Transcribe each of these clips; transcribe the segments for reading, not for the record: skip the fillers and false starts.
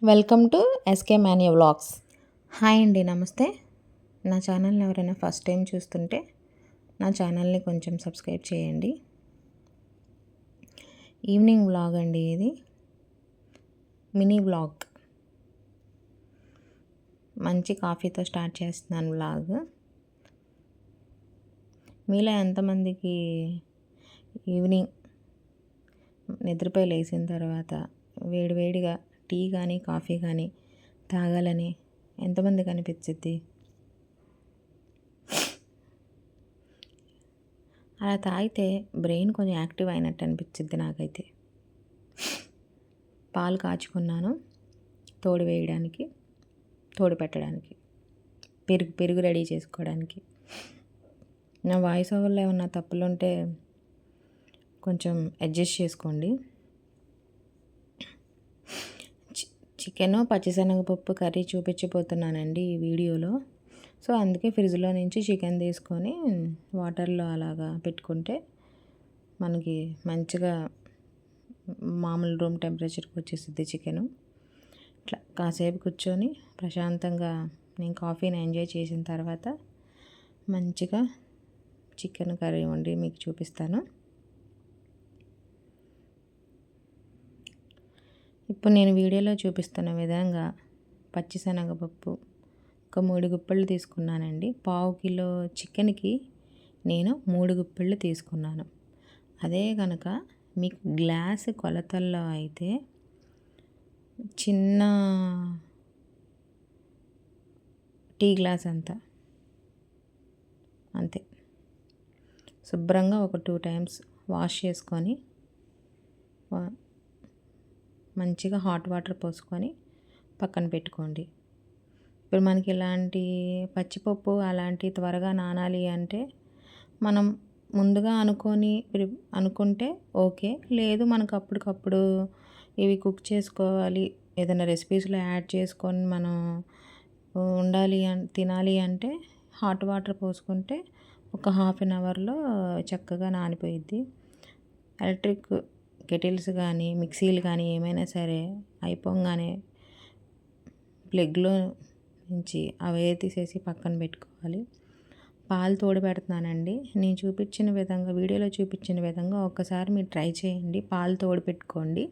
Welcome to SK Manya vlogs. Hi అండి, నమస్తే. నా ఛానల్ని ఎవరైనా ఫస్ట్ టైం చూస్తుంటే నా ఛానల్ని కొంచెం సబ్స్క్రైబ్ చేయండి. ఈవినింగ్ వ్లాగ్ అండి, ఇది మినీ వ్లాగ్. మంచి కాఫీతో స్టార్ట్ చేస్తున్నాను వ్లాగ్. మీలో ఎంతమందికి ఈవినింగ్ నిద్రపోయి లేచిన తర్వాత వేడివేడిగా టీ కానీ కాఫీ కానీ తాగాలని ఎంతమందికి అనిపించింది? అలా తాగితే బ్రెయిన్ కొంచెం యాక్టివ్ అయినట్టు అనిపించింది నాకైతే. పాలు కాచుకున్నాను తోడు వేయడానికి, తోడు పెట్టడానికి, పెరుగు రెడీ చేసుకోవడానికి. నా వాయిస్ ఓవర్లో ఏమన్నా తప్పులుంటే కొంచెం అడ్జస్ట్ చేసుకోండి. చికెను పచ్చిశనగపప్పు కర్రీ చూపించబోతున్నానండి ఈ వీడియోలో. సో అందుకే ఫ్రిడ్జ్లో నుంచి చికెన్ తీసుకొని వాటర్లో అలాగా పెట్టుకుంటే మనకి మంచిగా మామూలు రూమ్ టెంపరేచర్కి వచ్చేసిద్ది చికెను. ఇట్లా కాసేపు కూర్చొని ప్రశాంతంగా నేను కాఫీని ఎంజాయ్ చేసిన తర్వాత మంచిగా చికెన్ కర్రీ వండి మీకు చూపిస్తాను. ఇప్పుడు నేను వీడియోలో చూపిస్తున్న విధంగా పచ్చిశనగపప్పు ఒక 3 గుప్పెళ్ళు తీసుకున్నానండి. పావు కిలో చికెన్కి నేను 3 గుప్పెళ్ళు తీసుకున్నాను. అదే కనుక మీకు గ్లాసు కొలతల్లో అయితే చిన్న టీ గ్లాస్ అంతే. శుభ్రంగా ఒక 2 టైమ్స్ వాష్ చేసుకొని మంచిగా హాట్ వాటర్ పోసుకొని పక్కన పెట్టుకోండి. ఇప్పుడు మనకి ఇలాంటి పచ్చిపప్పు అలాంటి త్వరగా నానాలి అంటే మనం ముందుగా అనుకుంటే ఓకే. లేదు మనకు అప్పటికప్పుడు ఇవి కుక్ చేసుకోవాలి, ఏదైనా రెసిపీస్లో యాడ్ చేసుకొని మనం తినాలి అంటే హాట్ వాటర్ పోసుకుంటే ఒక హాఫ్ అన్ అవర్లో చక్కగా నానిపోయిద్ది. ఎలక్ట్రిక్ కెటిల్స్ కానీ మిక్సీలు కానీ ఏమైనా సరే అయిపోగానే ప్లగ్లో నుంచి అవి తీసేసి పక్కన పెట్టుకోవాలి. పాలు తోడు పెడుతున్నానండి. నేను చూపించిన విధంగా, వీడియోలో చూపించిన విధంగా ఒక్కసారి మీరు ట్రై చేయండి. పాలు తోడు పెట్టుకోండి.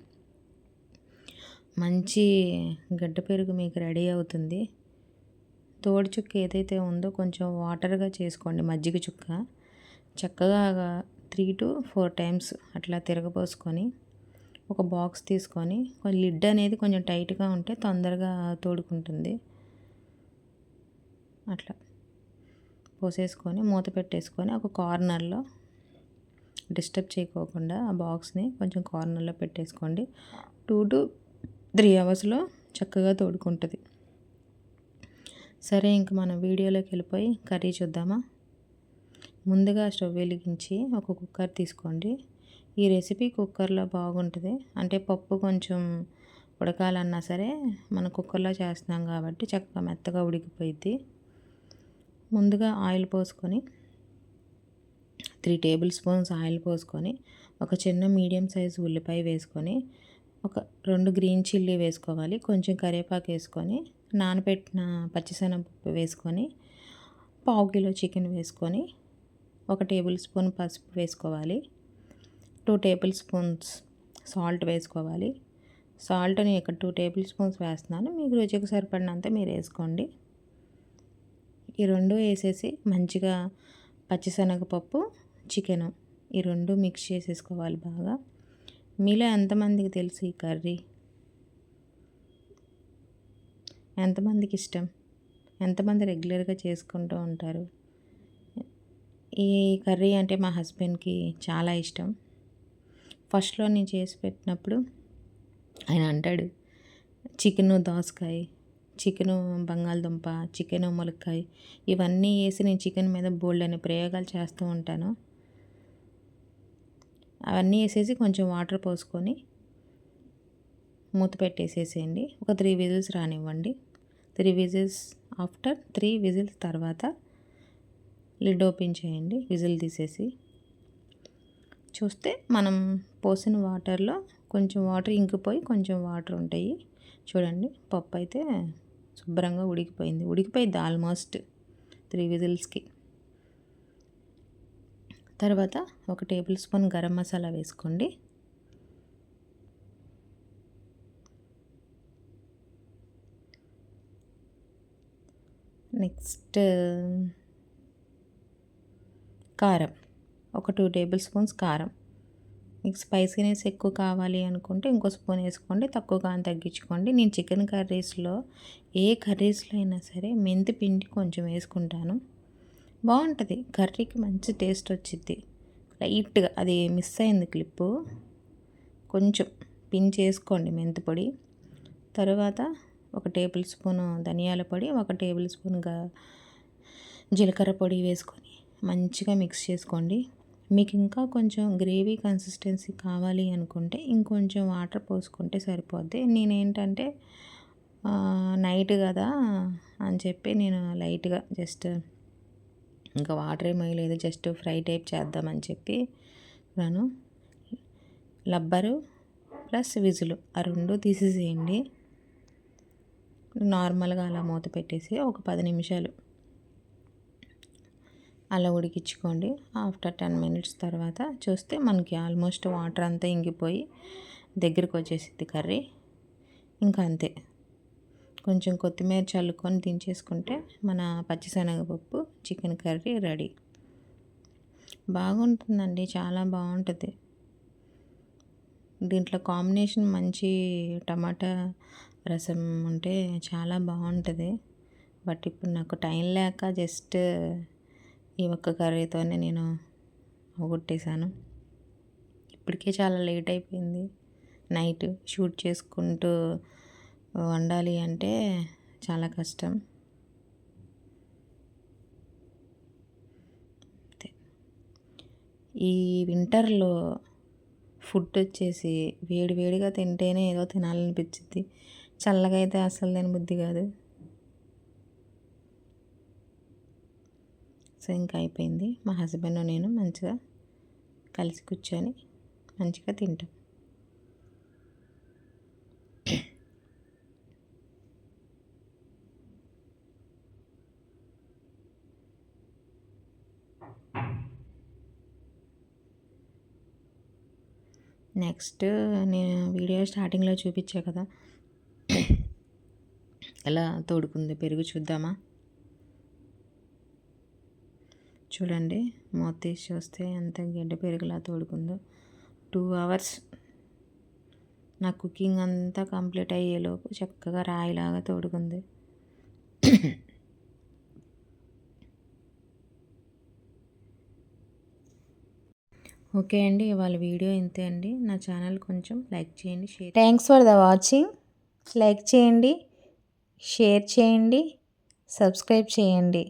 మంచి గడ్డ పెరుగు మీకు రెడీ అవుతుంది. తోడు చుక్క ఏదైతే ఉందో కొంచెం వాటర్గా చేసుకోండి, మజ్జిగ చుక్క. చక్కగా 3 to 4 టైమ్స్ అట్లా తిరగపోసుకొని ఒక బాక్స్ తీసుకొని లిడ్ అనేది కొంచెం టైట్గా ఉంటే తొందరగా తోడుకుంటుంది. అట్లా పోసేసుకొని మూత పెట్టేసుకొని ఒక కార్నర్లో డిస్టర్బ్ చేయకోకుండా ఆ బాక్స్ని కొంచెం కార్నర్లో పెట్టేసుకోండి. 2 to 3 అవర్స్లో చక్కగా తోడుకుంటుంది. సరే, ఇంక మనం వీడియోలోకి వెళ్ళిపోయి కర్రీ చూద్దామా. ముందుగా స్టవ్ వెలిగించి ఒక కుక్కర్ తీసుకోండి. ఈ రెసిపీ కుక్కర్లో బాగుంటుంది. అంటే పప్పు కొంచెం ఉడకాలన్నా సరే మనం కుక్కర్లో చేస్తున్నాం కాబట్టి చక్కగా మెత్తగా ఉడికిపోయిద్ది. ముందుగా ఆయిల్ పోసుకొని 3 టేబుల్ స్పూన్స్ ఆయిల్ పోసుకొని ఒక చిన్న మీడియం సైజు ఉల్లిపాయ వేసుకొని ఒక 2 గ్రీన్ చిల్లీ వేసుకోవాలి. కొంచెం కరివేపాకు వేసుకొని నానబెట్టిన పచ్చిశనగపప్పు వేసుకొని పావు కిలో చికెన్ వేసుకొని 1 టేబుల్ స్పూన్ పసుపు వేసుకోవాలి. 2 టేబుల్ స్పూన్స్ సాల్ట్ వేసుకోవాలి. సాల్ట్ నేను ఇక్కడ 2 టేబుల్ స్పూన్స్ వేస్తున్నాను. మీకు రుచికి సరిపడినంత మీరు వేసుకోండి. ఈ 2 వేసేసి మంచిగా పచ్చిశనగపప్పు, చికెను ఈ 2 మిక్స్ చేసేసుకోవాలి బాగా. మీలో ఎంతమందికి తెలుసు ఈ కర్రీ? ఎంతమందికి ఇష్టం? ఎంతమంది రెగ్యులర్గా చేసుకుంటూ ఉంటారు? ఈ కర్రీ అంటే మా హస్బెండ్కి చాలా ఇష్టం. ఫస్ట్లో నేను చేసి పెట్టినప్పుడు ఆయన అంటాడు, చికెను దోసకాయ, చికెను బంగాళదుంప, చికెను ములక్కాయ ఇవన్నీ వేసి నేను చికెన్ మీద బోల్డ్ అనే ప్రయోగాలు చేస్తూ ఉంటాను. అవన్నీ వేసేసి కొంచెం వాటర్ పోసుకొని మూత పెట్టేసేసేయండి. ఒక 3 విజిల్స్ రానివ్వండి. 3 విజిల్స్ ఆఫ్టర్ 3 విజిల్స్ తర్వాత లిడ్ ఓపెన్ చేయండి. విజిల్ తీసేసి చూస్తే మనం పోసిన వాటర్లో కొంచెం వాటర్ ఇంకిపోయి కొంచెం వాటర్ ఉంటాయి. చూడండి పప్పు అయితే శుభ్రంగా ఉడికిపోయింది ఆల్మోస్ట్ 3 విజిల్స్కి. తర్వాత ఒక టేబుల్ స్పూన్ గరం మసాలా వేసుకోండి. నెక్స్ట్ కారం, ఒక 2 టేబుల్ స్పూన్స్ కారం. మీకు స్పైసీనెస్ ఎక్కువ కావాలి అనుకుంటే ఇంకో స్పూన్ వేసుకోండి, తక్కువ కాని తగ్గించుకోండి. నేను చికెన్ కర్రీస్లో ఏ కర్రీస్లో అయినా సరే మెంతి పిండి కొంచెం వేసుకుంటాను, బాగుంటుంది కర్రీకి, మంచి టేస్ట్ వచ్చిద్ది. లైట్గా అది మిస్ అయింది క్లిప్పు, కొంచెం పించ్ వేసుకోండి మెంతి పొడి. తర్వాత ఒక టేబుల్ స్పూను ధనియాల పొడి, ఒక టేబుల్ స్పూన్గా జీలకర్ర పొడి వేసుకొని మంచిగా మిక్స్ చేసుకోండి. మీకు ఇంకా కొంచెం గ్రేవీ కన్సిస్టెన్సీ కావాలి అనుకుంటే ఇంకొంచెం వాటర్ పోసుకుంటే సరిపోద్ది. నేనేంటంటే నైట్ కదా అని చెప్పి నేను లైట్గా జస్ట్ ఇంకా వాటర్ ఏమీ వేయలేదు, జస్ట్ ఫ్రై టైప్ చేద్దామని చెప్పి నేను లబ్బరు ప్లస్ విజులు ఆ 2 తీసేసేయండి. నార్మల్గా అలా మూత పెట్టేసి ఒక 10 నిమిషాలు అలా ఉడికించుకోండి. ఆఫ్టర్ 10 మినిట్స్ తర్వాత చూస్తే మనకి ఆల్మోస్ట్ వాటర్ అంతా ఇంగిపోయి దగ్గరికి వచ్చేసిద్ది కర్రీ. ఇంకా అంతే, కొంచెం కొత్తిమీర చల్లుకొని దించేసుకుంటే మన పచ్చిశనగపప్పు చికెన్ కర్రీ రెడీ. బాగుంటుందండి, చాలా బాగుంటుంది. దీంట్లో కాంబినేషన్ మంచి టమాటా రసం ఉంటే చాలా బాగుంటుంది. బట్ ఇప్పుడు నాకు టైం లేక జస్ట్ ఈ ఒక్క కర్రీతోనే నేను అవగొట్టేశాను. ఇప్పటికే చాలా లేట్ అయిపోయింది, నైట్ షూట్ చేసుకుంటూ వండాలి అంటే చాలా కష్టం. ఈ వింటర్లో ఫుడ్ వచ్చేసి వేడి వేడిగా తింటేనే ఏదో తినాలనిపించింది, చల్లగా అయితే అస్సలు తినబుద్ధి కాదు. సో ఇంకా అయిపోయింది. మా హస్బెండ్ నేను మంచిగా కలిసి కూర్చొని మంచిగా తింటాం. నెక్స్ట్ నేను వీడియో స్టార్టింగ్లో చూపించా కదా ఎలా తోడుకుంది పెరుగు, చూద్దామా? చూడండి, మూత తీసి చూస్తే ఎంత గడ్డ పెరుగులా తోడుకుందో. 2 hours నా కుకింగ్ అంతా కంప్లీట్ అయ్యేలోపు చక్కగా రాయిలాగా తోడుకుంది. ఓకే అండి, ఇవాళ వీడియో ఇంతే అండి. నా ఛానల్ కొంచెం లైక్ చేయండి, share. Thanks for the watching. Like చేయండి, షేర్ చేయండి, సబ్స్క్రైబ్ చేయండి.